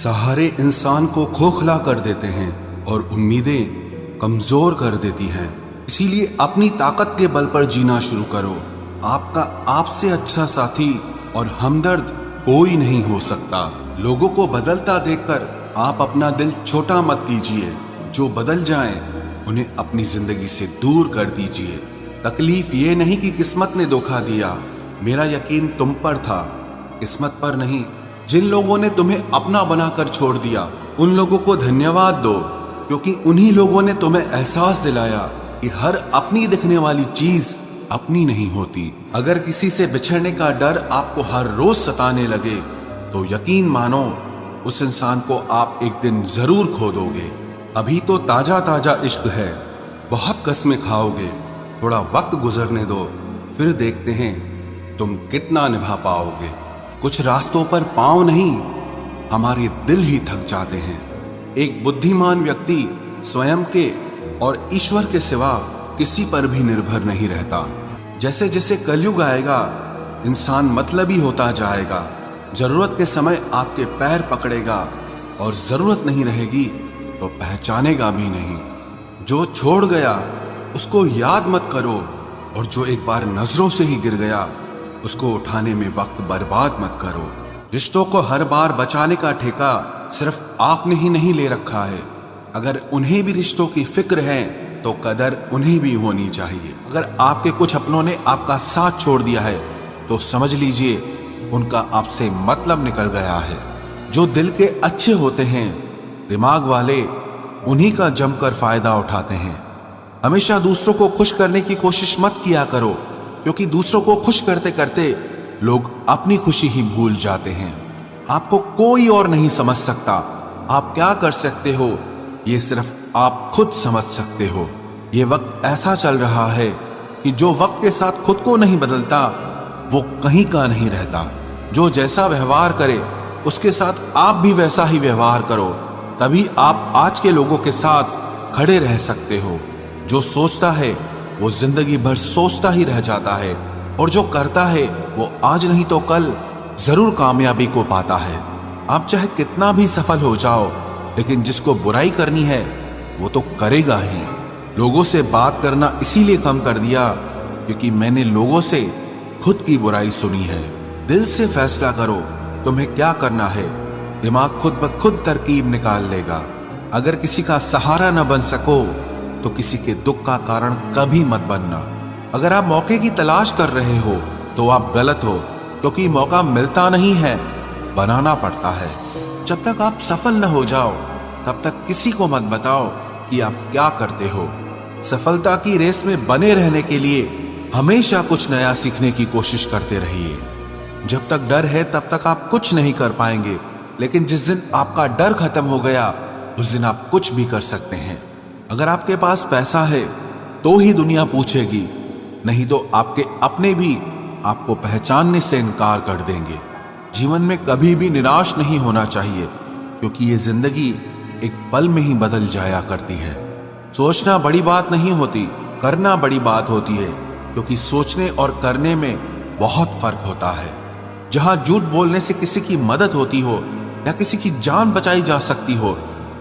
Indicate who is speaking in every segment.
Speaker 1: सहारे इंसान को खोखला कर देते हैं और उम्मीदें कमजोर कर देती हैं। इसीलिए अपनी ताकत के बल पर जीना शुरू करो। आपका आपसे अच्छा साथी और हमदर्द कोई नहीं हो सकता। लोगों को बदलता देखकर आप अपना दिल छोटा मत कीजिए। जो बदल जाएं, उन्हें अपनी जिंदगी से दूर कर दीजिए। तकलीफ ये नहीं कि किस्मत ने धोखा दिया, मेरा यकीन तुम पर था, किस्मत पर नहीं। जिन लोगों ने तुम्हें अपना बनाकर छोड़ दिया, उन लोगों को धन्यवाद दो, क्योंकि उन्हीं लोगों ने तुम्हें एहसास दिलाया कि हर अपनी दिखने वाली चीज अपनी नहीं होती। अगर किसी से बिछड़ने का डर आपको हर रोज सताने लगे, तो यकीन मानो उस इंसान को आप एक दिन जरूर खो दोगे। अभी तो ताजा ताजा इश्क है, बहुत कस्में खाओगे। थोड़ा वक्त गुजरने दो, फिर देखते हैं तुम कितना निभा पाओगे। कुछ रास्तों पर पांव नहीं, हमारे दिल ही थक जाते हैं। एक बुद्धिमान व्यक्ति स्वयं के और ईश्वर के सिवा किसी पर भी निर्भर नहीं रहता। जैसे जैसे कलयुग आएगा, इंसान मतलबी होता जाएगा। जरूरत के समय आपके पैर पकड़ेगा और जरूरत नहीं रहेगी तो पहचानेगा भी नहीं। जो छोड़ गया उसको याद मत करो, और जो एक बार नजरों से ही गिर गया उसको उठाने में वक्त बर्बाद मत करो। रिश्तों को हर बार बचाने का ठेका सिर्फ आपने ही नहीं ले रखा है। अगर उन्हें भी रिश्तों की फिक्र है तो कदर उन्हें भी होनी चाहिए। अगर आपके कुछ अपनों ने आपका साथ छोड़ दिया है तो समझ लीजिए उनका आपसे मतलब निकल गया है। जो दिल के अच्छे होते हैं, दिमाग वाले उन्हीं का जमकर फायदा उठाते हैं। हमेशा दूसरों को खुश करने की कोशिश मत किया करो, क्योंकि दूसरों को खुश करते करते लोग अपनी खुशी ही भूल जाते हैं। आपको कोई और नहीं समझ सकता। आप क्या कर सकते हो ये सिर्फ आप खुद समझ सकते हो। ये वक्त ऐसा चल रहा है कि जो वक्त के साथ खुद को नहीं बदलता वो कहीं का नहीं रहता। जो जैसा व्यवहार करे उसके साथ आप भी वैसा ही व्यवहार करो, तभी आप आज के लोगों के साथ खड़े रह सकते हो। जो सोचता है वो जिंदगी भर सोचता ही रह जाता है, और जो करता है वो आज नहीं तो कल जरूर कामयाबी को पाता है। आप चाहे कितना भी सफल हो जाओ, लेकिन जिसको बुराई करनी है वो तो करेगा ही। लोगों से बात करना इसीलिए कम कर दिया क्योंकि मैंने लोगों से खुद की बुराई सुनी है। दिल से फैसला करो तुम्हें क्या करना है, दिमाग खुद ब खुद तरकीब निकाल लेगा। अगर किसी का सहारा न बन सको तो किसी के दुख का कारण कभी मत बनना। अगर आप मौके की तलाश कर रहे हो तो आप गलत हो, क्योंकि मौका मिलता नहीं है, बनाना पड़ता है। जब तक आप सफल न हो जाओ तब तक किसी को मत बताओ कि आप क्या करते हो। सफलता की रेस में बने रहने के लिए हमेशा कुछ नया सीखने की कोशिश करते रहिए। जब तक डर है तब तक आप कुछ नहीं कर पाएंगे, लेकिन जिस दिन आपका डर खत्म हो गया उस दिन आप कुछ भी कर सकते हैं। अगर आपके पास पैसा है तो ही दुनिया पूछेगी, नहीं तो आपके अपने भी आपको पहचानने से इनकार कर देंगे। जीवन में कभी भी निराश नहीं होना चाहिए, क्योंकि ये जिंदगी एक पल में ही बदल जाया करती है। सोचना बड़ी बात नहीं होती, करना बड़ी बात होती है, क्योंकि सोचने और करने में बहुत फर्क होता है। जहां झूठ बोलने से किसी की मदद होती हो या किसी की जान बचाई जा सकती हो,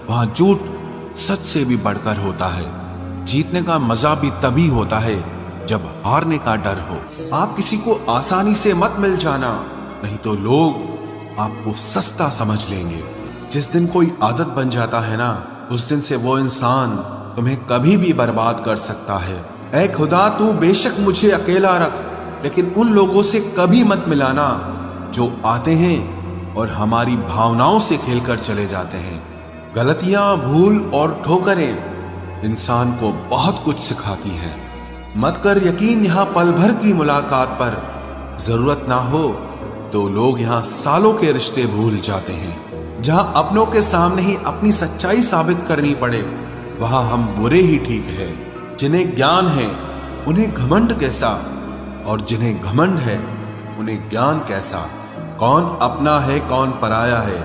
Speaker 1: वहां झूठ सच से भी बढ़कर होता है। जीतने का मजा भी तभी होता है जब हारने का डर हो। आप किसी को आसानी से मत मिल जाना, नहीं तो लोग आपको सस्ता समझ लेंगे। जिस दिन कोई आदत बन जाता है ना, उस दिन से वो इंसान तुम्हें कभी भी बर्बाद कर सकता है। ऐ खुदा तू बेशक मुझे अकेला रख, लेकिन उन लोगों से कभी मत मिलाना जो आते हैं और हमारी भावनाओं से खेलकर चले जाते हैं। गलतियां, भूल और ठोकरें इंसान को बहुत कुछ सिखाती हैं। मत कर यकीन यहाँ पल भर की मुलाकात पर, जरूरत ना हो तो लोग यहाँ सालों के रिश्ते भूल जाते हैं। जहां अपनों के सामने ही अपनी सच्चाई साबित करनी पड़े, वहां हम बुरे ही ठीक है। जिन्हें ज्ञान है उन्हें घमंड कैसा, और जिन्हें घमंड है उन्हें ज्ञान कैसा। कौन अपना है कौन पराया है,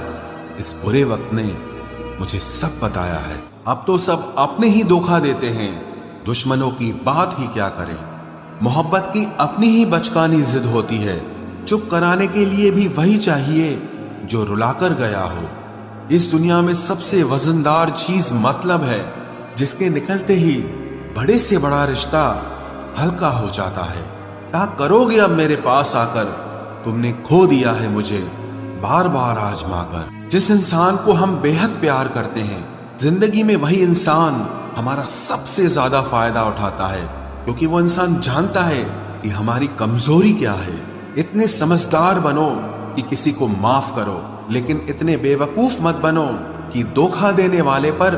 Speaker 1: इस बुरे वक्त ने मुझे सब बताया है। अब तो सब अपने ही धोखा देते हैं, दुश्मनों की बात ही क्या करें। मोहब्बत की अपनी ही बचकानी जिद होती है, चुप कराने के लिए भी वही चाहिए जो रुलाकर गया हो। इस दुनिया में सबसे वजनदार चीज मतलब है, जिसके निकलते ही बड़े से बड़ा रिश्ता हल्का हो जाता है। क्या करोगे अब मेरे पास आकर, तुमने खो दिया है मुझे बार बार आजमा कर। जिस इंसान को हम बेहद प्यार करते हैं, जिंदगी में वही इंसान हमारा सबसे ज्यादा फायदा उठाता है, क्योंकि वो इंसान जानता है कि हमारी कमजोरी क्या है। इतने समझदार बनो कि किसी को माफ करो, लेकिन इतने बेवकूफ मत बनो कि धोखा देने वाले पर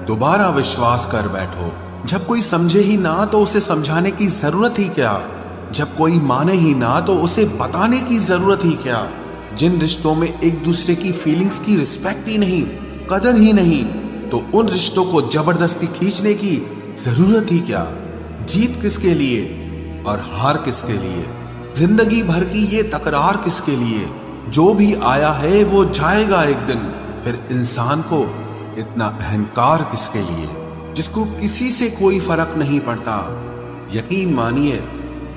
Speaker 1: दोबारा विश्वास कर बैठो। जब कोई समझे ही ना तो उसे समझाने की जरूरत ही क्या, जब कोई माने ही ना तो उसे बताने की जरूरत ही क्या। जिन रिश्तों में एक दूसरे की फीलिंग्स की रिस्पेक्ट ही नहीं, कदर ही नहीं, तो उन रिश्तों को जबरदस्ती खींचने की जरूरत ही क्या। जीत किसके लिए और हार किसके लिए, जिंदगी भर की ये तकरार किसके लिए। जो भी आया है वो जाएगा एक दिन, फिर इंसान को इतना अहंकार किसके लिए, जिसको किसी से कोई फर्क नहीं पड़ता। यकीन मानिए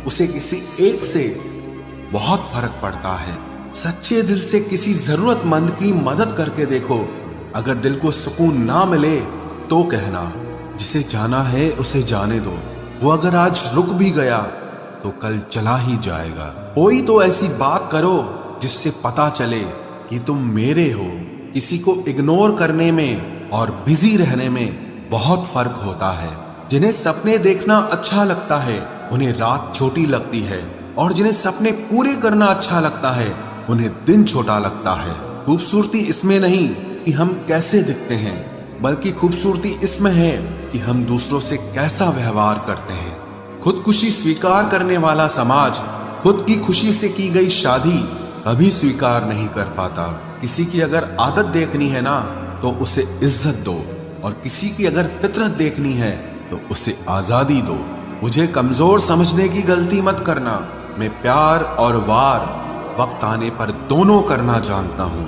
Speaker 1: उसे किसी एक से बहुत फर्क पड़ता है। सच्चे दिल से किसी जरूरतमंद की मदद करके देखो। अगर दिल को सुकून ना मिले तो कहना, जिसे जाना है उसे जाने दो। वो अगर आज रुक भी गया तो कल चला ही जाएगा। कोई तो ऐसी बात करो जिससे पता चले कि तुम मेरे हो। किसी को इग्नोर करने में और बिजी रहने में बहुत फर्क होता है। जिन्हें सपने देखना अच्छा लगता है उन्हें रात छोटी लगती है, और जिन्हें सपने पूरे करना अच्छा लगता है उन्हें दिन छोटा लगता है। खूबसूरती इसमें नहीं कि हम कैसे दिखते हैं, बल्कि खूबसूरती इसमें है कि हम दूसरों से कैसा व्यवहार करते हैं। खुदकुशी स्वीकार करने वाला समाज खुद की खुशी से की गई शादी कभी स्वीकार नहीं कर पाता। किसी की अगर आदत देखनी है ना तो उसे इज्जत दो, और किसी की अगर फितरत देखनी है तो उसे आजादी दो। मुझे कमजोर समझने की गलती मत करना। मैं प्यार और वार वक्त आने पर दोनों करना जानता हूँ।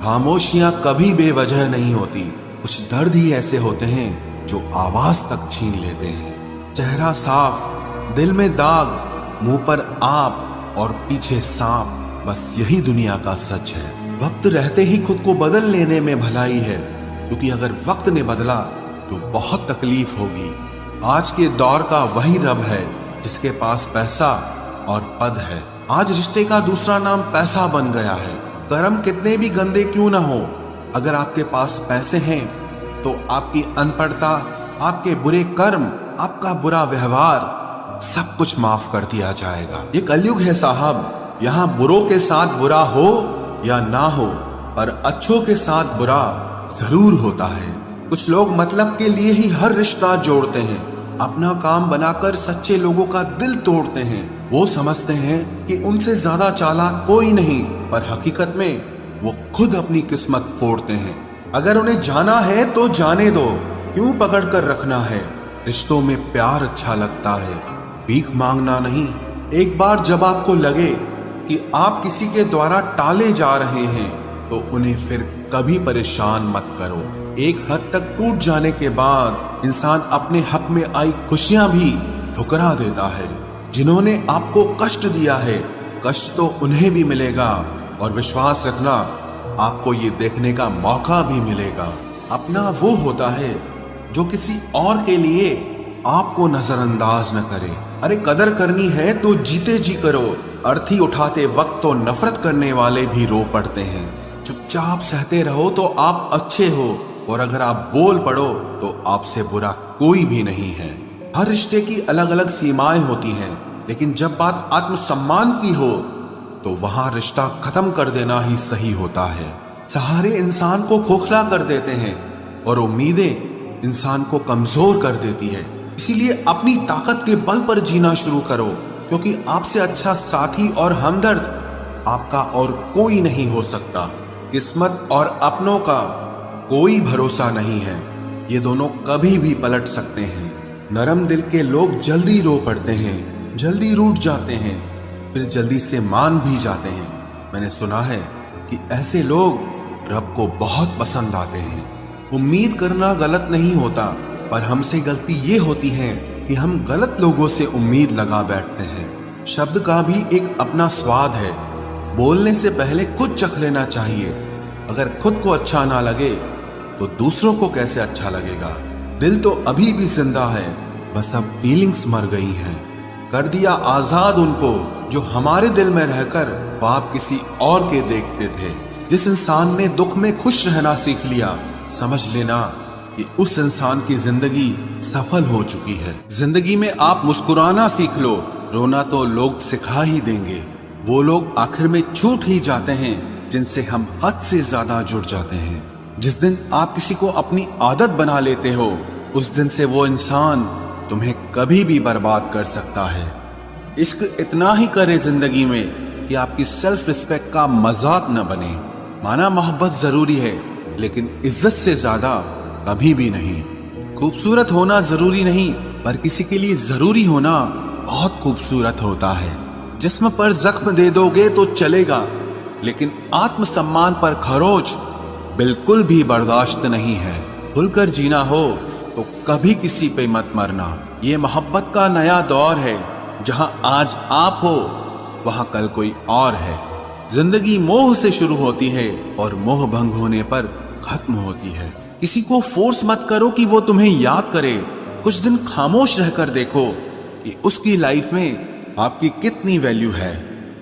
Speaker 1: खामोशियां कभी बेवजह नहीं होती। कुछ दर्द ही ऐसे होते हैं जो आवाज तक छीन लेते हैं। चेहरा साफ, दिल में दाग, मुंह पर आप और पीछे सांप, बस यही दुनिया का सच है। वक्त रहते ही खुद को बदल लेने में भलाई है, क्योंकि अगर वक्त ने बदला तो बहुत तकलीफ होगी। आज के दौर का वही रब है जिसके पास पैसा और पद है। आज रिश्ते का दूसरा नाम पैसा बन गया है। कर्म कितने भी गंदे क्यों ना हो, अगर आपके पास पैसे हैं तो आपकी अनपढ़ता, आपके बुरे कर्म, आपका बुरा व्यवहार सब कुछ माफ कर दिया जाएगा। ये कलयुग है साहब, यहाँ बुरों के साथ बुरा हो या ना हो, पर अच्छों के साथ बुरा जरूर होता है। कुछ लोग मतलब के लिए ही हर रिश्ता जोड़ते हैं, अपना काम बनाकर सच्चे लोगों का दिल तोड़ते हैं। वो समझते हैं कि उनसे ज्यादा चालाक कोई नहीं, पर हकीकत में वो खुद अपनी किस्मत फोड़ते हैं। अगर उन्हें जाना है तो जाने दो, क्यों पकड़ कर रखना है। रिश्तों में प्यार अच्छा लगता है, भीख मांगना नहीं। एक बार जब आपको लगे कि आप किसी के द्वारा टाले जा रहे हैं तो उन्हें फिर कभी परेशान मत करो। एक हद तक टूट जाने के बाद इंसान अपने हक में आई खुशियां भी ठुकरा देता है। जिन्होंने आपको कष्ट दिया है, कष्ट तो उन्हें भी मिलेगा, और विश्वास रखना आपको ये देखने का मौका भी मिलेगा। अपना वो होता है जो किसी और के लिए आपको नजरअंदाज न करे। अरे कदर करनी है तो जीते जी करो। अर्थी उठाते वक्त तो नफरत करने वाले भी रो पड़ते हैं। चुपचाप सहते रहो तो आप अच्छे हो, और अगर आप बोल पड़ो तो आपसे बुरा कोई भी नहीं है। हर रिश्ते की अलग अलग सीमाएं होती हैं, लेकिन जब बात आत्मसम्मान की हो तो वहां रिश्ता खत्म कर देना ही सही होता है। सहारे इंसान को खोखला कर देते हैं और उम्मीदें इंसान को कमजोर कर देती है। इसीलिए अपनी ताकत के बल पर जीना शुरू करो, क्योंकि आपसे अच्छा साथी और हमदर्द आपका और कोई नहीं हो सकता। किस्मत और अपनों का कोई भरोसा नहीं है, ये दोनों कभी भी पलट सकते हैं। नरम दिल के लोग जल्दी रो पड़ते हैं, जल्दी रूठ जाते हैं, फिर जल्दी से मान भी जाते हैं। मैंने सुना है कि ऐसे लोग रब को बहुत पसंद आते हैं। उम्मीद करना गलत नहीं होता, पर हमसे गलती ये होती है कि हम गलत लोगों से उम्मीद लगा बैठते हैं। शब्द का भी एक अपना स्वाद है, बोलने से पहले खुद चख लेना चाहिए। अगर खुद को अच्छा ना लगे तो दूसरों को कैसे अच्छा लगेगा। दिल तो अभी भी जिंदा है, बस अब फीलिंग्स मर गई हैं। कर दिया आजाद उनको जो हमारे दिल में रहकर ख्वाब किसी और के देखते थे। जिस इंसान ने दुख में खुश रहना सीख लिया, समझ लेना कि उस इंसान की जिंदगी सफल हो चुकी है। जिंदगी में आप मुस्कुराना सीख लो, रोना तो लोग सिखा ही देंगे। वो लोग आखिर में छूट ही जाते हैं जिनसे हम हद से ज्यादा जुड़ जाते हैं। जिस दिन आप किसी को अपनी आदत बना लेते हो, उस दिन से वो इंसान तुम्हें कभी भी बर्बाद कर सकता है। इश्क इतना ही करे जिंदगी में कि आपकी सेल्फ रिस्पेक्ट का मजाक न बने। माना मोहब्बत जरूरी है, लेकिन इज्जत से ज्यादा कभी भी नहीं। खूबसूरत होना जरूरी नहीं, पर किसी के लिए जरूरी होना बहुत खूबसूरत होता है। जिस्म पर जख्म दे दोगे तो चलेगा, लेकिन आत्मसम्मान पर खरोच बिल्कुल भी बर्दाश्त नहीं है। खुलकर जीना हो तो कभी किसी पे मत मरना। ये मोहब्बत का नया दौर है, जहां आज आप हो वहां कल कोई और है। जिंदगी मोह से शुरू होती है और मोह भंग होने पर खत्म होती है। किसी को फोर्स मत करो कि वो तुम्हें याद करे। कुछ दिन खामोश रहकर देखो कि उसकी लाइफ में आपकी कितनी वैल्यू है।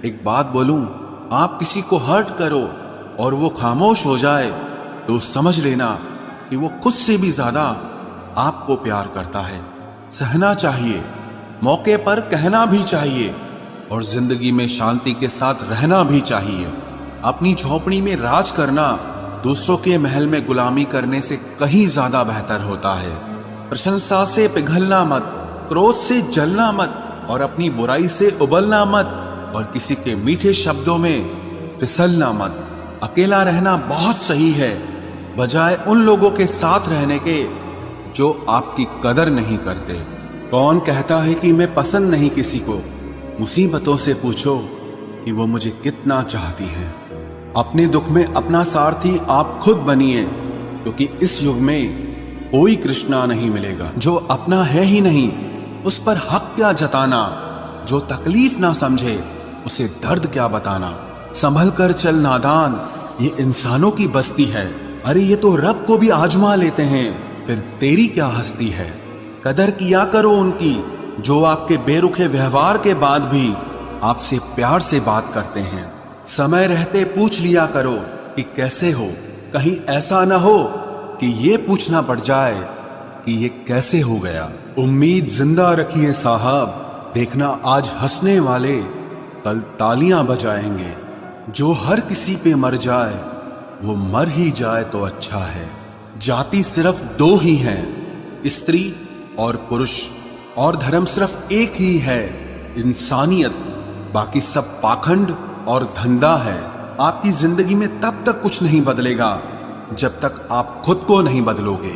Speaker 1: एक बात बोलूं, आप किसी को हर्ट करो और वो खामोश हो जाए तो समझ लेना कि वो खुद से भी ज्यादा आपको प्यार करता है। सहना चाहिए, मौके पर कहना भी चाहिए और जिंदगी में शांति के साथ रहना भी चाहिए। अपनी झोपड़ी में राज करना दूसरों के महल में गुलामी करने से कहीं ज्यादा बेहतर होता है। प्रशंसा से पिघलना मत, क्रोध से जलना मत और अपनी बुराई से उबलना मत और किसी के मीठे शब्दों में फिसलना मत। अकेला रहना बहुत सही है, बजाय उन लोगों के साथ रहने के जो आपकी कदर नहीं करते। कौन कहता है कि मैं पसंद नहीं किसी को? मुसीबतों से पूछो कि वो मुझे कितना चाहती हैं। अपने दुख में अपना सारथी आप खुद बनिए, क्योंकि इस युग में कोई कृष्णा नहीं मिलेगा। जो अपना है ही नहीं, उस पर हक क्या जताना। जो तकलीफ ना समझे, उसे दर्द क्या बताना। संभल कर चल नादान, ये इंसानों की बस्ती है। अरे ये तो रब को भी आजमा लेते हैं, फिर तेरी क्या हस्ती है। कदर किया करो उनकी जो आपके बेरुखे व्यवहार के बाद भी आपसे प्यार से बात करते हैं। समय रहते पूछ लिया करो कि कैसे हो, कहीं ऐसा ना हो कि ये पूछना पड़ जाए कि ये कैसे हो गया। उम्मीद जिंदा रखिए साहब, देखना आज हंसने वाले कल तालियां बजाएंगे। जो हर किसी पे मर जाए वो मर ही जाए तो अच्छा है। जाति सिर्फ दो ही हैं, स्त्री और पुरुष, और धर्म सिर्फ एक ही है, इंसानियत। बाकी सब पाखंड और धंधा है। आपकी जिंदगी में तब तक कुछ नहीं बदलेगा जब तक आप खुद को नहीं बदलोगे।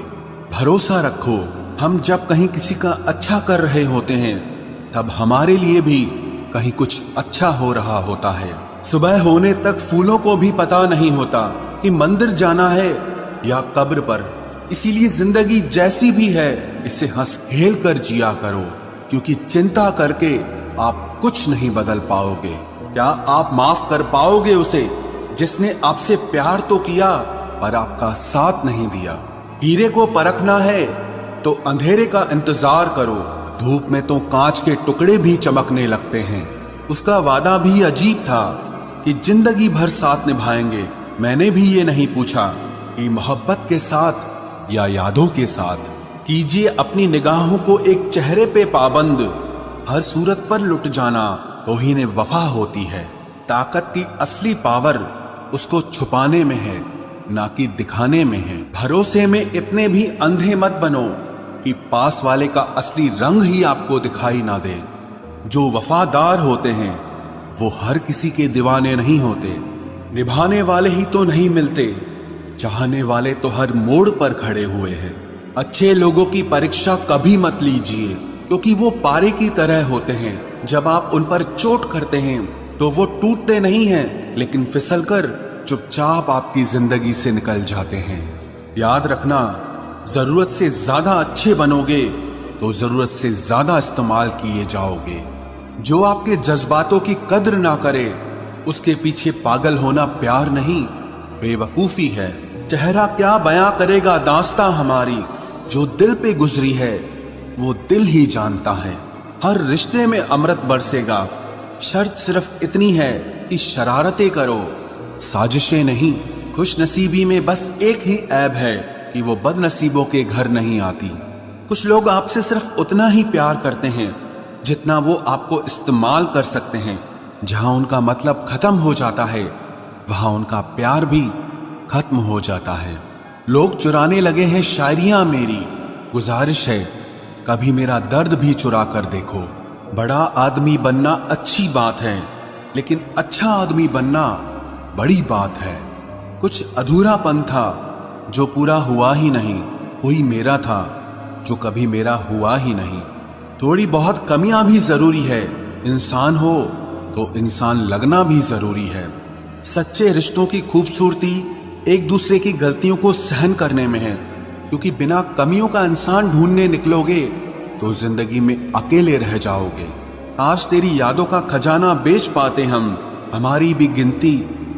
Speaker 1: भरोसा रखो, हम जब कहीं किसी का अच्छा कर रहे होते हैं तब हमारे लिए भी कहीं कुछ अच्छा हो रहा होता है। सुबह होने तक फूलों को भी पता नहीं होता कि मंदिर जाना है या कब्र पर। इसीलिए जिंदगी जैसी भी है इसे हंस खेल कर जिया करो, क्योंकि चिंता करके आप कुछ नहीं बदल पाओगे। क्या आप माफ कर पाओगे उसे जिसने आपसे प्यार तो किया पर आपका साथ नहीं दिया? हीरे को परखना है तो अंधेरे का इंतजार करो। धूप में तो कांच के टुकड़े भी चमकने लगते हैं। उसका वादा भी अजीब था कि जिंदगी भर साथ निभाएंगे। मैंने भी ये नहीं पूछा कि मोहब्बत के साथ या यादों के साथ। कीजिए अपनी निगाहों को एक चेहरे पे पाबंद, हर सूरत पर लुट जाना तौहीन वफा होती है। ताकत की असली पावर उसको छुपाने में है, ना कि दिखाने में है। भरोसे में इतने भी अंधे मत बनो कि पास वाले का असली रंग ही आपको दिखाई ना दे। जो वफादार होते हैं वो हर किसी के दीवाने नहीं होते। निभाने वाले ही तो नहीं मिलते, चाहने वाले तो हर मोड़ पर खड़े हुए हैं। अच्छे लोगों की परीक्षा कभी मत लीजिए, क्योंकि वो पारे की तरह होते हैं। जब आप उन पर चोट करते हैं तो वो टूटते नहीं हैं, लेकिन फिसलकर चुपचाप आपकी जिंदगी से निकल जाते हैं। याद रखना, जरूरत से ज्यादा अच्छे बनोगे तो जरूरत से ज्यादा इस्तेमाल किए जाओगे। जो आपके जज्बातों की कद्र ना करे उसके पीछे पागल होना प्यार नहीं, बेवकूफ़ी है। चेहरा क्या बयां करेगा दास्तां हमारी, जो दिल पे गुजरी है वो दिल ही जानता है। हर रिश्ते में अमृत बरसेगा, शर्त सिर्फ इतनी है कि शरारतें करो, साजिशें नहीं। खुश नसीबी में बस एक ही ऐब है कि वो बदनसीबों के घर नहीं आती। कुछ लोग आपसे सिर्फ उतना ही प्यार करते हैं जितना वो आपको इस्तेमाल कर सकते हैं। जहां उनका मतलब खत्म हो जाता है वहां उनका प्यार भी खत्म हो जाता है। लोग चुराने लगे हैं शायरियां मेरी, गुजारिश है कभी मेरा दर्द भी चुरा कर देखो। बड़ा आदमी बनना अच्छी बात है, लेकिन अच्छा आदमी बनना बड़ी बात है। कुछ अधूरापन था जो पूरा हुआ ही नहीं, कोई मेरा था जो कभी मेरा हुआ ही नहीं। थोड़ी बहुत कमियां भी जरूरी है, इंसान हो तो इंसान लगना भी जरूरी है। सच्चे रिश्तों की खूबसूरती एक दूसरे की गलतियों को सहन करने में है, क्योंकि बिना कमियों का इंसान ढूंढने निकलोगे तो जिंदगी में अकेले रह जाओगे। आज तेरी यादों का खजाना बेच पाते हम, हमारी भी गिनती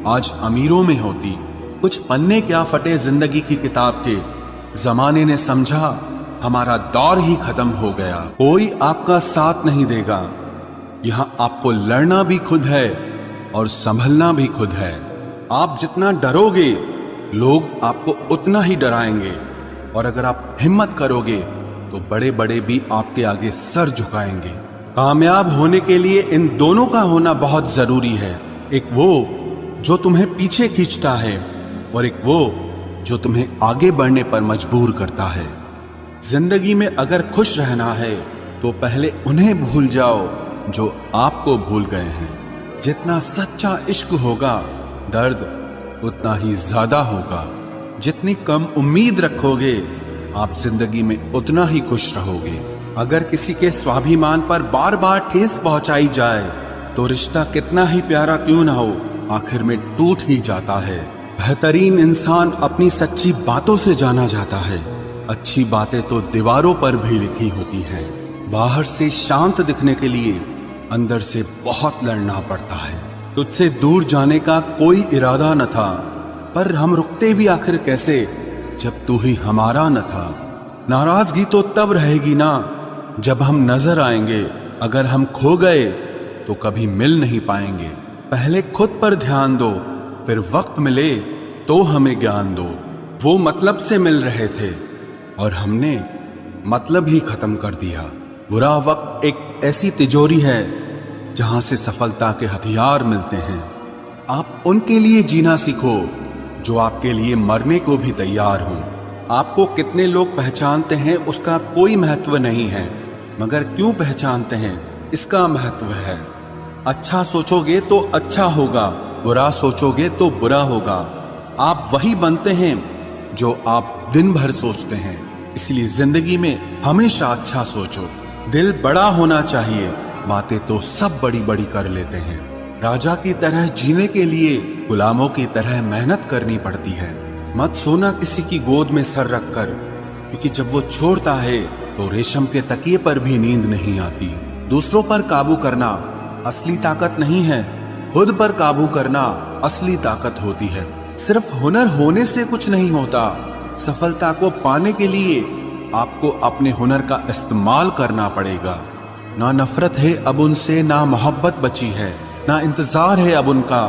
Speaker 1: आज अमीरों में होती। कुछ पन्ने क्या फटे जिंदगी की किताब के, जमाने ने समझा हमारा दौर ही खत्म हो गया। कोई आपका साथ नहीं देगा, यहाँ आपको लड़ना भी खुद है और संभलना भी खुद है। आप जितना डरोगे लोग आपको उतना ही डराएंगे, और अगर आप हिम्मत करोगे तो बड़े बड़े भी आपके आगे सर झुकाएंगे। कामयाब होने के लिए इन दोनों का होना बहुत जरूरी है, एक वो जो तुम्हें पीछे खींचता है और एक वो जो तुम्हें आगे बढ़ने पर मजबूर करता है। जिंदगी में अगर खुश रहना है तो पहले उन्हें भूल जाओ जो आपको भूल गए हैं। जितना सच्चा इश्क होगा दर्द उतना ही ज्यादा होगा। जितनी कम उम्मीद रखोगे आप जिंदगी में उतना ही खुश रहोगे। अगर किसी के स्वाभिमान पर बार बार ठेस पहुंचाई जाए तो रिश्ता कितना ही प्यारा क्यों ना हो आखिर में टूट ही जाता है। बेहतरीन इंसान अपनी सच्ची बातों से जाना जाता है। अच्छी बातें तो दीवारों पर भी लिखी होती हैं। बाहर से शांत दिखने के लिए अंदर से बहुत लड़ना पड़ता है। तुझसे दूर जाने का कोई इरादा न था, पर हम रुकते भी आखिर कैसे जब तू ही हमारा न था। नाराजगी तो तब रहेगी ना जब हम नजर आएंगे, अगर हम खो गए तो कभी मिल नहीं पाएंगे। पहले खुद पर ध्यान दो, फिर वक्त मिले तो हमें ज्ञान दो। वो मतलब से मिल रहे थे और हमने मतलब ही खत्म कर दिया। बुरा वक्त एक ऐसी तिजोरी है जहां से सफलता के हथियार मिलते हैं। आप उनके लिए जीना सीखो जो आपके लिए मरने को भी तैयार हों। आपको कितने लोग पहचानते हैं उसका कोई महत्व नहीं है, मगर क्यों पहचानते हैं इसका महत्व है। अच्छा सोचोगे तो अच्छा होगा, बुरा सोचोगे तो बुरा होगा। आप वही बनते हैं जो आप दिन भर सोचते हैं। इसलिए जिंदगी में हमेशा अच्छा सोचो। दिल बड़ा होना चाहिए, बातें तो सब बड़ी बड़ी कर लेते हैं। राजा की तरह जीने के लिए गुलामों की तरह मेहनत करनी पड़ती है। मत सोना किसी की गोद में सर रखकर, क्योंकि जब वो छोड़ता है तो रेशम के तकिए पर भी नींद नहीं आती। दूसरों पर काबू करना असली ताकत नहीं है, खुद पर काबू करना असली ताकत होती है। सिर्फ हुनर होने से कुछ नहीं होता, सफलता को पाने के लिए आपको अपने हुनर का इस्तेमाल करना पड़ेगा। ना नफरत है अब उनसे, ना मोहब्बत बची है, ना इंतजार है अब उनका,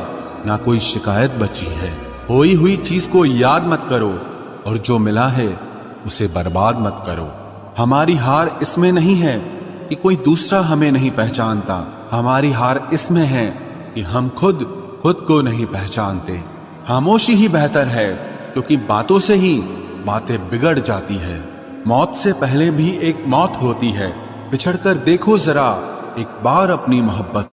Speaker 1: ना कोई शिकायत बची है। खोई हुई चीज को याद मत करो और जो मिला है उसे बर्बाद मत करो। हमारी हार इसमें नहीं है कि कोई दूसरा हमें नहीं पहचानता, हमारी हार इसमें है कि हम खुद को नहीं पहचानते। खामोशी ही बेहतर है, क्योंकि बातों से ही बातें बिगड़ जाती है। मौत से पहले भी एक मौत होती है, बिछड़कर देखो जरा एक बार अपनी मोहब्बत।